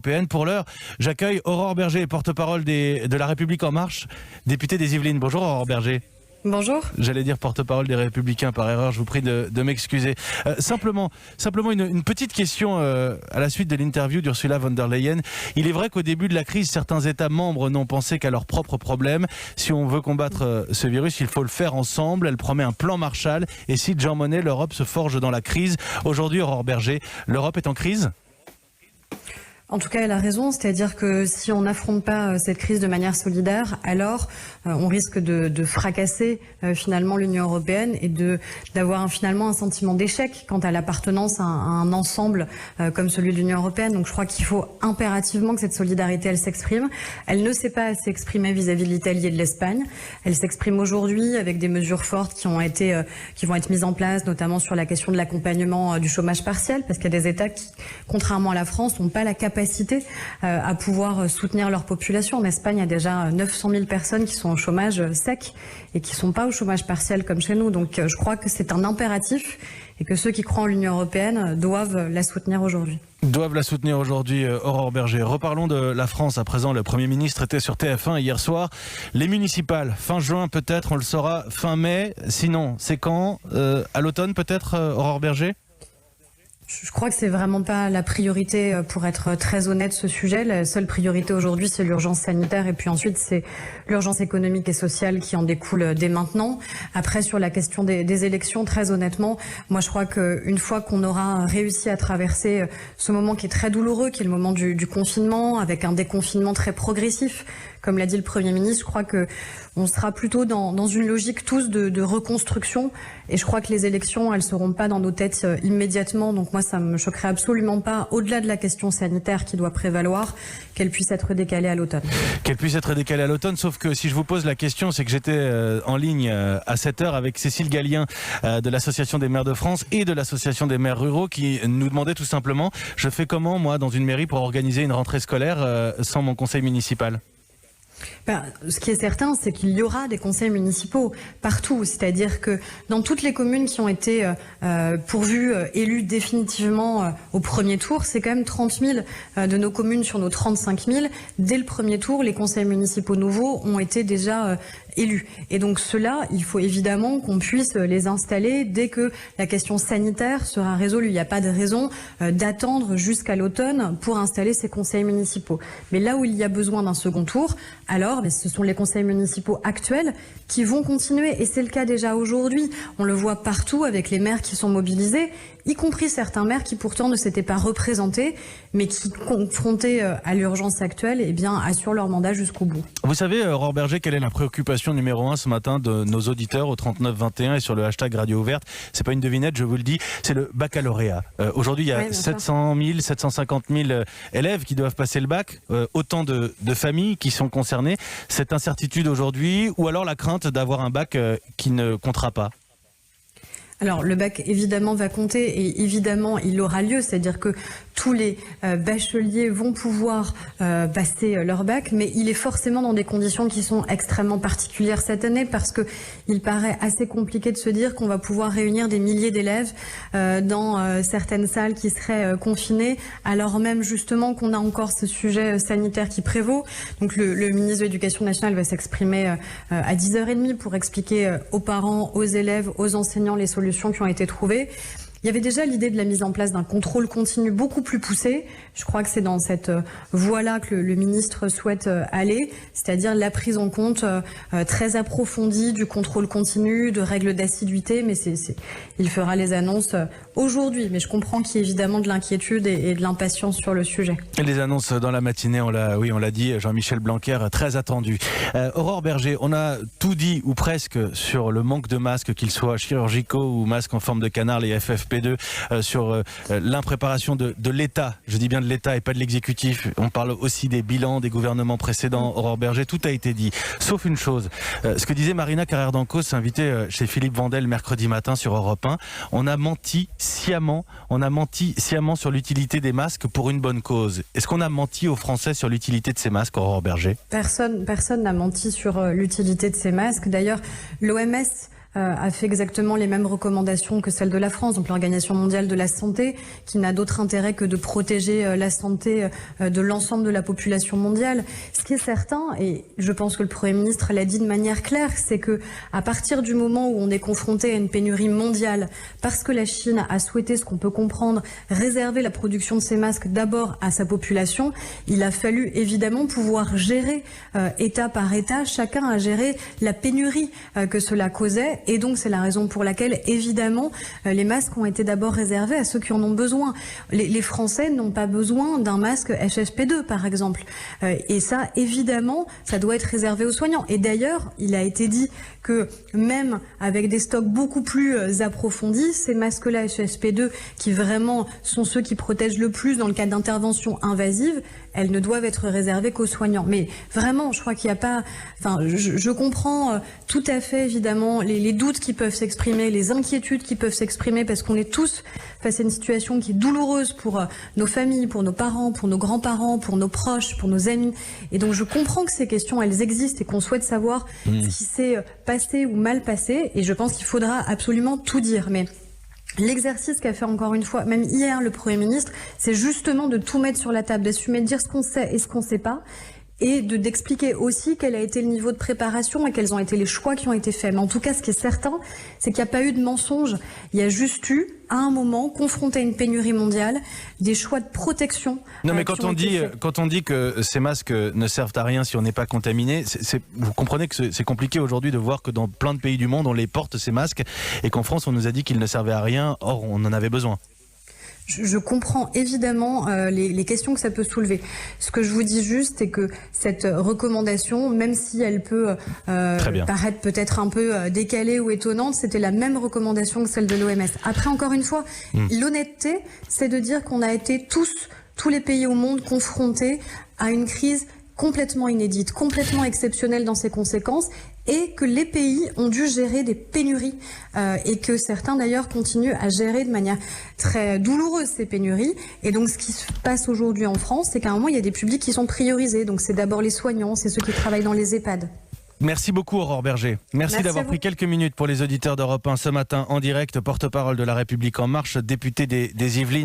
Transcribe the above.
européenne. Pour l'heure, j'accueille Aurore Berger, porte-parole de La République En Marche, députée des Yvelines. Bonjour Aurore Berger. Bonjour. J'allais dire porte-parole des Républicains par erreur, je vous prie de m'excuser. Simplement une petite question à la suite de l'interview d'Ursula von der Leyen. Il est vrai qu'au début de la crise, certains États membres n'ont pensé qu'à leurs propres problèmes. Si on veut combattre ce virus, il faut le faire ensemble. Elle promet un plan Marshall et cite Jean Monnet, l'Europe se forge dans la crise. Aujourd'hui, Aurore Berger, l'Europe est en crise ? En tout cas, elle a raison, c'est-à-dire que si on n'affronte pas cette crise de manière solidaire, alors on risque de fracasser finalement l'Union européenne et d'avoir finalement un sentiment d'échec quant à l'appartenance à un ensemble comme celui de l'Union européenne. Donc je crois qu'il faut impérativement que cette solidarité, elle s'exprime. Elle ne s'est pas s'exprimer vis-à-vis de l'Italie et de l'Espagne. Elle s'exprime aujourd'hui avec des mesures fortes qui vont être mises en place, notamment sur la question de l'accompagnement du chômage partiel, parce qu'il y a des États qui, contrairement à la France, n'ont pas la capacité à pouvoir soutenir leur population. En Espagne, il y a déjà 900 000 personnes qui sont au chômage sec et qui ne sont pas au chômage partiel comme chez nous. Donc je crois que c'est un impératif et que ceux qui croient en l'Union européenne doivent la soutenir aujourd'hui. Doivent la soutenir aujourd'hui, Aurore Berger. Reparlons de la France à présent. Le Premier ministre était sur TF1 hier soir. Les municipales, fin juin peut-être, on le saura fin mai. Sinon, c'est quand à l'automne peut-être, Aurore Berger ? Je crois que c'est vraiment pas la priorité, pour être très honnête, ce sujet. La seule priorité aujourd'hui, c'est l'urgence sanitaire et puis ensuite, c'est l'urgence économique et sociale qui en découle dès maintenant. Après, sur la question des élections, très honnêtement, moi, je crois qu'une fois qu'on aura réussi à traverser ce moment qui est très douloureux, qui est le moment du confinement, avec un déconfinement très progressif, comme l'a dit le Premier ministre, je crois que on sera plutôt dans une logique tous de reconstruction. Et je crois que les élections, elles seront pas dans nos têtes immédiatement. Donc moi, ça me choquerait absolument pas, au-delà de la question sanitaire qui doit prévaloir, qu'elle puisse être décalée à l'automne. Qu'elle puisse être décalée à l'automne, sauf que si je vous pose la question, c'est que j'étais en ligne à 7h avec Cécile Gallien de l'Association des maires de France et de l'Association des maires ruraux qui nous demandait tout simplement, je fais comment moi dans une mairie pour organiser une rentrée scolaire sans mon conseil municipal ? Ce qui est certain, c'est qu'il y aura des conseils municipaux partout. C'est-à-dire que dans toutes les communes qui ont été pourvues, élues définitivement au premier tour, c'est quand même 30 000 de nos communes sur nos 35 000. Dès le premier tour, les conseils municipaux nouveaux ont été déjà élus. Et donc ceux-là, il faut évidemment qu'on puisse les installer dès que la question sanitaire sera résolue. Il n'y a pas de raison d'attendre jusqu'à l'automne pour installer ces conseils municipaux. Mais là où il y a besoin d'un second tour, alors ce sont les conseils municipaux actuels qui vont continuer. Et c'est le cas déjà aujourd'hui. On le voit partout avec les maires qui sont mobilisés, y compris certains maires qui pourtant ne s'étaient pas représentés, mais qui, confrontés à l'urgence actuelle, assurent leur mandat jusqu'au bout. Vous savez, Aurore Berger, quelle est la préoccupation numéro 1 ce matin de nos auditeurs au 3921 et sur le hashtag Radio Ouverte ? C'est pas une devinette, je vous le dis, c'est le baccalauréat. Aujourd'hui, il y a 700 000, 750 000 élèves qui doivent passer le bac, autant de familles qui sont concernées. Cette incertitude aujourd'hui, ou alors la crainte d'avoir un bac qui ne comptera pas ? Alors le bac évidemment va compter et évidemment il aura lieu, c'est-à-dire que tous les bacheliers vont pouvoir passer leur bac, mais il est forcément dans des conditions qui sont extrêmement particulières cette année parce que il paraît assez compliqué de se dire qu'on va pouvoir réunir des milliers d'élèves dans certaines salles qui seraient confinées, alors même justement qu'on a encore ce sujet sanitaire qui prévaut. Donc le ministre de l'Éducation nationale va s'exprimer à 10h30 pour expliquer aux parents, aux élèves, aux enseignants les solutions qui ont été trouvées. Il y avait déjà l'idée de la mise en place d'un contrôle continu beaucoup plus poussé. Je crois que c'est dans cette voie-là que le ministre souhaite aller, c'est-à-dire la prise en compte très approfondie du contrôle continu, de règles d'assiduité, mais il fera les annonces aujourd'hui. Mais je comprends qu'il y ait évidemment de l'inquiétude et de l'impatience sur le sujet. Et les annonces dans la matinée, on l'a dit, Jean-Michel Blanquer, très attendu. Aurore Berger, on a tout dit, ou presque, sur le manque de masques, qu'ils soient chirurgicaux ou masques en forme de canard, les FFP2, sur l'impréparation de l'État. Je dis bien de l'État et pas de l'exécutif. On parle aussi des bilans des gouvernements précédents. Aurore Berger, tout a été dit. Sauf une chose. Ce que disait Marina Carrère-Dancos, invitée chez Philippe Vandel mercredi matin sur Europe 1. On a menti sciemment sur l'utilité des masques pour une bonne cause. Est-ce qu'on a menti aux Français sur l'utilité de ces masques, Aurore Berger ? Personne n'a menti sur l'utilité de ces masques. D'ailleurs, l'OMS a fait exactement les mêmes recommandations que celles de la France, donc l'Organisation mondiale de la santé, qui n'a d'autre intérêt que de protéger la santé de l'ensemble de la population mondiale. Ce qui est certain, et je pense que le Premier ministre l'a dit de manière claire, c'est que à partir du moment où on est confronté à une pénurie mondiale, parce que la Chine a souhaité, ce qu'on peut comprendre, réserver la production de ces masques d'abord à sa population, il a fallu évidemment pouvoir gérer État par État, chacun a géré la pénurie que cela causait, et donc c'est la raison pour laquelle évidemment les masques ont été d'abord réservés à ceux qui en ont besoin. Les Français n'ont pas besoin d'un masque FFP2 par exemple, et ça évidemment ça doit être réservé aux soignants. Et d'ailleurs il a été dit que même avec des stocks beaucoup plus approfondis, ces masques-là FFP2 qui vraiment sont ceux qui protègent le plus dans le cas d'interventions invasives, elles ne doivent être réservées qu'aux soignants. Mais vraiment, je crois qu'il n'y a pas... Enfin, je comprends tout à fait, évidemment, les doutes qui peuvent s'exprimer, les inquiétudes qui peuvent s'exprimer, parce qu'on est tous face à une situation qui est douloureuse pour nos familles, pour nos parents, pour nos grands-parents, pour nos proches, pour nos amis. Et donc, je comprends que ces questions, elles existent et qu'on souhaite savoir ce qui s'est passé ou mal passé. Et je pense qu'il faudra absolument tout dire. Mais l'exercice qu'a fait encore une fois, même hier, le Premier ministre, c'est justement de tout mettre sur la table, d'assumer de dire ce qu'on sait et ce qu'on ne sait pas, et d'expliquer aussi quel a été le niveau de préparation et quels ont été les choix qui ont été faits. Mais en tout cas, ce qui est certain, c'est qu'il n'y a pas eu de mensonge. Il y a juste eu, à un moment, confronté à une pénurie mondiale, des choix de protection. Non, mais quand on dit que ces masques ne servent à rien si on n'est pas contaminé, vous comprenez que c'est compliqué aujourd'hui de voir que dans plein de pays du monde, on les porte ces masques et qu'en France, on nous a dit qu'ils ne servaient à rien. Or, on en avait besoin. Je comprends évidemment les questions que ça peut soulever. Ce que je vous dis juste, c'est que cette recommandation, même si elle peut paraître peut-être un peu décalée ou étonnante, c'était la même recommandation que celle de l'OMS. Après, encore une fois, l'honnêteté, c'est de dire qu'on a été tous les pays au monde confrontés à une crise complètement inédite, complètement exceptionnelle dans ses conséquences, et que les pays ont dû gérer des pénuries et que certains d'ailleurs continuent à gérer de manière très douloureuse ces pénuries. Et donc ce qui se passe aujourd'hui en France, c'est qu'à un moment il y a des publics qui sont priorisés. Donc c'est d'abord les soignants, c'est ceux qui travaillent dans les EHPAD. Merci beaucoup Aurore Berger. Merci d'avoir pris quelques minutes pour les auditeurs d'Europe 1 ce matin en direct, porte-parole de La République En Marche, député des Yvelines.